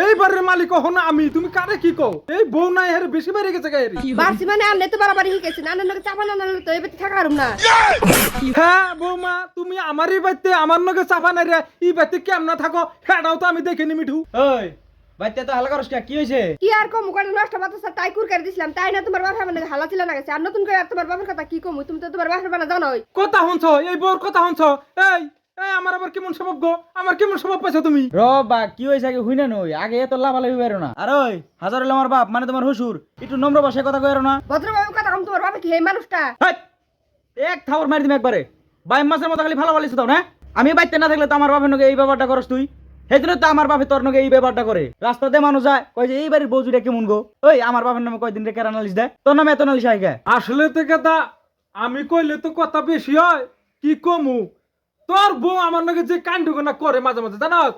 এইবারের মালিক হন আমি, তুমি কারে কি কও? এই বউ নাই হেরে বেশি বেড়ে গেছে গায়েরি। বাড়ছি মানে আনলে তো বাড়াবাড়ি হয়ে গেছে, নানার নাকি চাপা না নানলে তো এবার থাকা হারুম না। হ্যাঁ বৌমা, তুমি আমারই বাড়িতে আমার নগে চাপা নাই রে, এই বাড়িতে কেমন থাকো সেটাও তো আমি দেখিনি মিঠু। ওই বাইতে তো হালকা রস কি হয়েছে? কি আর কম মুখটা নষ্ট বাতাস তাই কুর করে দিছিলাম, তাই না তোমার বাপা মানে হালা ছিল না গেছে। আর নতুন করে আর তোমার বাবার কথা কি কমু, তুমি তো তোমার বাপের বানা জানোই। কথা শুনছ, এই বউর কথা শুনছ? এই এই আমার আবার কেমন স্বভাব গো, আমার কেমন স্বভাব পাইছো তুমি? র বা কি হয়েছে আগে হুই না নই, আগে এত লাভালাভি বেরো না। আর ওই হাজার হলো আমার বাপ মানে তোমার হুসুর, একটু নম্র ভাষায় কথা কইরো না। ভদ্রভাবে কথা কম, তোমার বাবা কি এই মানুষটা? হাট! এক থাবর মারি দিম একবারে। বাইম মাসের মতো খালি ভালো বলিস দাও না। আমি বাইতে না থাকলে তো আমার বাপের নগে এই ব্যাপারটা করস তুই। সেই জন্য তো আমার বাপে তোর নগে এই ব্যাপারটা করে। রাস্তাতে মানুষ যায় কয় যে এই বাড়ির বউজুটা কেমন গো। ওই আমার বাপের নামে কয়দিন রে কেরা নালিশ দেয়, তোর নামে এত নালিশ আইগা। আসলে তো কথা, আমি কইলে তো কথা বেশি হয়, কি কমু? তোর বউ আমার নাকি যে কাণ্ড গোনা করে মাঝে মাঝে জানাস,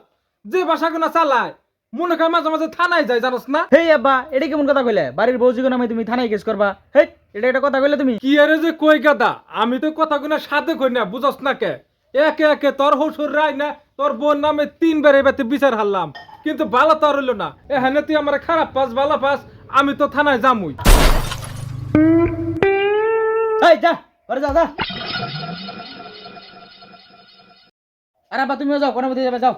যে বাসা গোনা চালায়, মনে করে মাঝে মাঝে থানায় যায় জানাস না? হেই আব্বা, এটা কেমন কথা কইলে? বাড়ির বউজিকে নামে তুমি থানায় কেস করবা? হেই, এটা একটা কথা কইলে তুমি? কি আরে যে কই গাদা, আমি তো কথা গোনা সাথে কই না, বুঝস না কে? একে একে তোর হসুর রায় না তোর বোন নামে 3 বার এবারে বিচার হারলাম, কিন্তু ভালো তো আর হইলো না। এখানে তুই আমার খারাপ পাস ভালো পাস, আমি তো থানায় যামুই। এই যা, আরে যা যা। আরে আব্বা তুমিও যাও, কোন মধ্যে যাবে যাও।